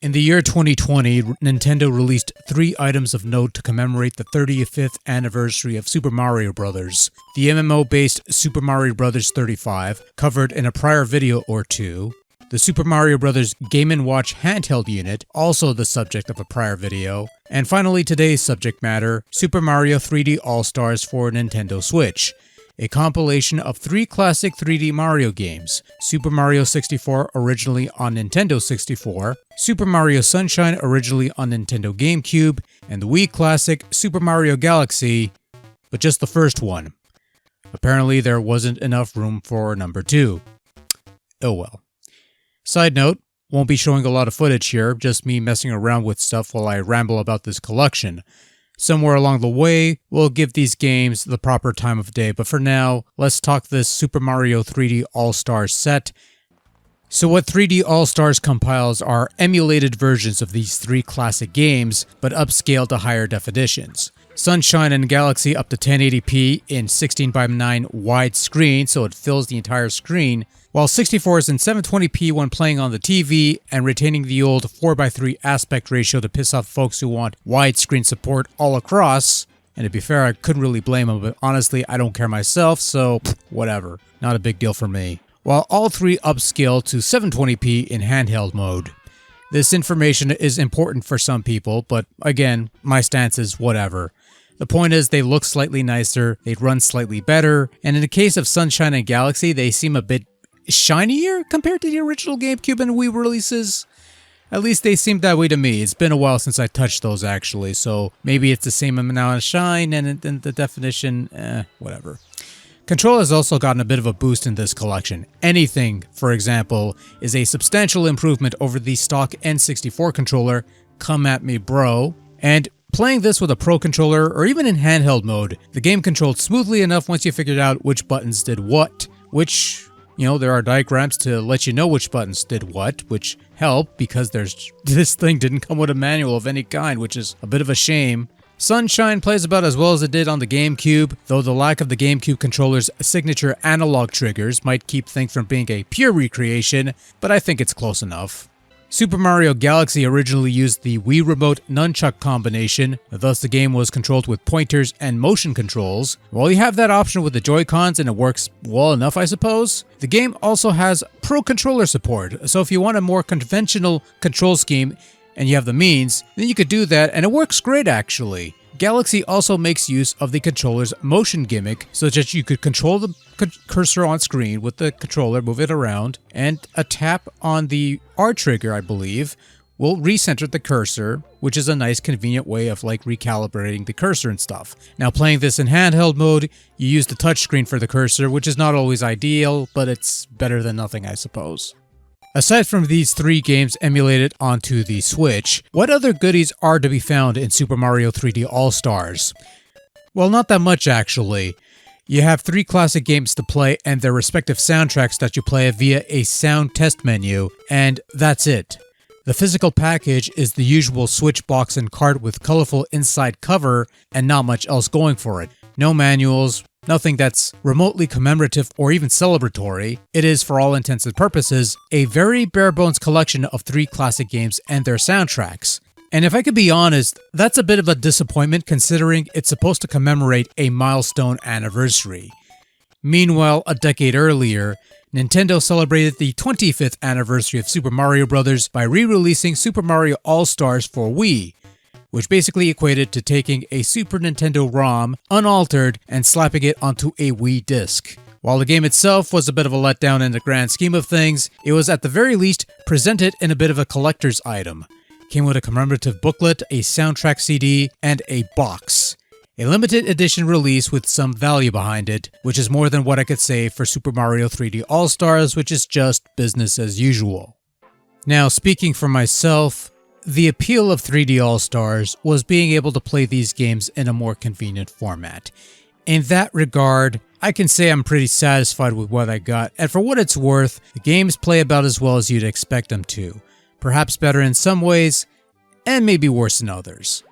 In the year 2020, Nintendo released 3 items of note to commemorate the 35th anniversary of Super Mario Bros. The MMO-based Super Mario Bros. 35, covered in a prior video or two. The Super Mario Bros. Game & Watch handheld unit, also the subject of a prior video. And finally today's subject matter, Super Mario 3D All-Stars for Nintendo Switch. A compilation of 3 classic 3D Mario games, Super Mario 64 originally on Nintendo 64, Super Mario Sunshine originally on Nintendo GameCube, and the Wii classic Super Mario Galaxy, but just the first one. Apparently there wasn't enough room for number 2. Oh well. Side note, won't be showing a lot of footage here, just me messing around with stuff while I ramble about this collection. Somewhere along the way, we'll give these games the proper time of day, but for now, let's talk this Super Mario 3D All-Stars set. So what 3D All-Stars compiles are emulated versions of these 3 classic games, but upscaled to higher definitions. Sunshine and Galaxy up to 1080p in 16:9 widescreen, so it fills the entire screen, while 64 is in 720p when playing on the TV and retaining the old 4:3 aspect ratio to piss off folks who want widescreen support all across. And to be fair, I couldn't really blame them, but honestly, I don't care myself, so whatever. Not a big deal for me. While all 3 upscale to 720p in handheld mode. This information is important for some people, but again, my stance is whatever. The point is, they look slightly nicer, they run slightly better, and in the case of Sunshine and Galaxy, they seem a bit shinier compared to the original GameCube and Wii releases. At least they seem that way to me. It's been a while since I touched those actually, so maybe it's the same amount of shine and the definition, whatever. Control has also gotten a bit of a boost in this collection. Anything, for example, is a substantial improvement over the stock N64 controller, come at me bro. And playing this with a Pro controller or even in handheld mode, the game controlled smoothly enough once you figured out which buttons did what, which, you know, there are diagrams to let you know which buttons did what, which help because this thing didn't come with a manual of any kind, which is a bit of a shame. Sunshine plays about as well as it did on the GameCube, though the lack of the GameCube controller's signature analog triggers might keep things from being a pure recreation, but I think it's close enough. Super Mario Galaxy originally used the Wii Remote Nunchuck combination, thus the game was controlled with pointers and motion controls. While you have that option with the Joy-Cons and it works well enough I suppose, the game also has Pro Controller support, so if you want a more conventional control scheme and you have the means, then you could do that and it works great actually. Galaxy also makes use of the controller's motion gimmick so that you could control the cursor on screen with the controller, move it around, and a tap on the R trigger, I believe, will recenter the cursor, which is a nice convenient way of like recalibrating the cursor and stuff. Now playing this in handheld mode, you use the touchscreen for the cursor, which is not always ideal, but it's better than nothing I suppose. Aside from these 3 games emulated onto the Switch, what other goodies are to be found in Super Mario 3D All-Stars? Well, not that much actually. You have 3 classic games to play and their respective soundtracks that you play via a sound test menu, and that's it. The physical package is the usual Switch box and cart with colorful inside cover and not much else going for it. No manuals, nothing that's remotely commemorative or even celebratory. It is, for all intents and purposes, a very bare-bones collection of 3 classic games and their soundtracks. And if I could be honest, that's a bit of a disappointment considering it's supposed to commemorate a milestone anniversary. Meanwhile, a decade earlier, Nintendo celebrated the 25th anniversary of Super Mario Bros. By re-releasing Super Mario All-Stars for Wii, which basically equated to taking a Super Nintendo ROM, unaltered, and slapping it onto a Wii disc. While the game itself was a bit of a letdown in the grand scheme of things, it was at the very least presented in a bit of a collector's item. Came with a commemorative booklet, a soundtrack CD, and a box. A limited edition release with some value behind it, which is more than what I could say for Super Mario 3D All-Stars, which is just business as usual. Now, speaking for myself, the appeal of 3D All-Stars was being able to play these games in a more convenient format. In that regard, I can say I'm pretty satisfied with what I got, and for what it's worth, the games play about as well as you'd expect them to. Perhaps better in some ways, and maybe worse in others.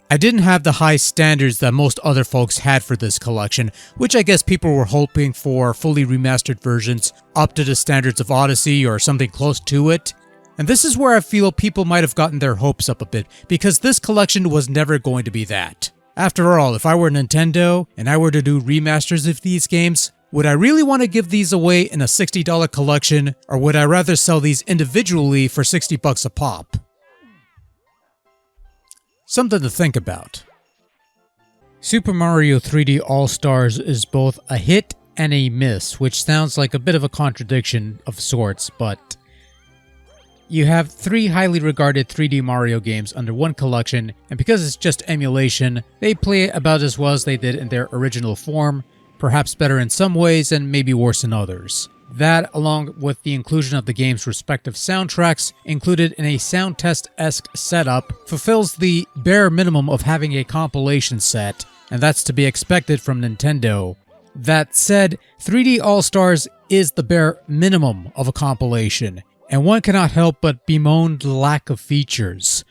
I didn't have the high standards that most other folks had for this collection, which I guess people were hoping for fully remastered versions up to the standards of Odyssey or something close to it. And this is where I feel people might have gotten their hopes up a bit, because this collection was never going to be that. After all, if I were Nintendo and I were to do remasters of these games, would I really want to give these away in a $60 collection, or would I rather sell these individually for $60 a pop? Something to think about. Super Mario 3D All-Stars is both a hit and a miss, which sounds like a bit of a contradiction of sorts, but you have 3 highly regarded 3D Mario games under one collection, and because it's just emulation, they play about as well as they did in their original form, perhaps better in some ways and maybe worse in others. That, along with the inclusion of the game's respective soundtracks included in a sound test-esque setup, fulfills the bare minimum of having a compilation set, and that's to be expected from Nintendo. That said, 3D All-Stars is the bare minimum of a compilation, and one cannot help but bemoan the lack of features.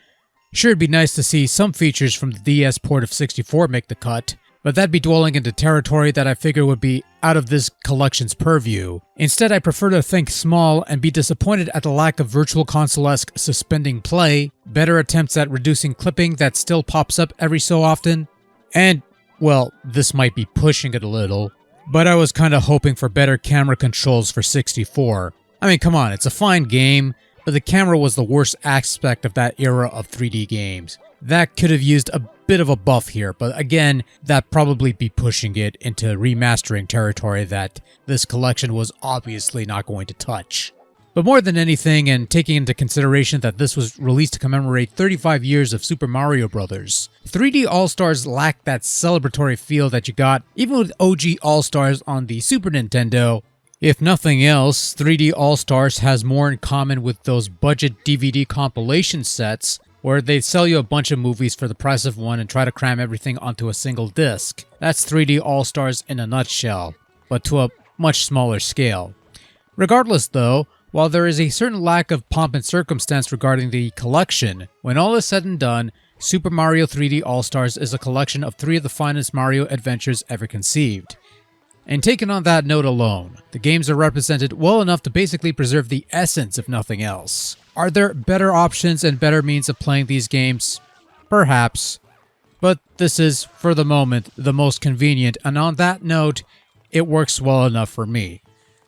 Sure, it'd be nice to see some features from the DS port of 64 make the cut, but that'd be dwelling into territory that I figure would be out of this collection's purview. Instead, I prefer to think small and be disappointed at the lack of Virtual Console-esque suspending play, better attempts at reducing clipping that still pops up every so often, and, well, this might be pushing it a little, but I was kinda hoping for better camera controls for 64. I mean, come on, it's a fine game, but the camera was the worst aspect of that era of 3D games. That could have used a bit of a buff here, but again, that'd probably be pushing it into remastering territory that this collection was obviously not going to touch. But more than anything, and taking into consideration that this was released to commemorate 35 years of Super Mario Bros., 3D All-Stars lacked that celebratory feel that you got even with OG All-Stars on the Super Nintendo. If nothing else, 3D All-Stars has more in common with those budget DVD compilation sets where they sell you a bunch of movies for the price of one and try to cram everything onto a single disc. That's 3D All-Stars in a nutshell, but to a much smaller scale. Regardless though, while there is a certain lack of pomp and circumstance regarding the collection, when all is said and done, Super Mario 3D All-Stars is a collection of 3 of the finest Mario adventures ever conceived. And taken on that note alone, the games are represented well enough to basically preserve the essence if nothing else. Are there better options and better means of playing these games? Perhaps. But this is, for the moment, the most convenient, and on that note, it works well enough for me.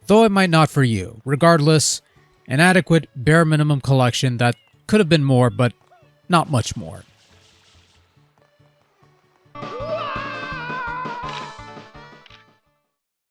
Though it might not for you. Regardless, an adequate, bare minimum collection that could have been more, but not much more.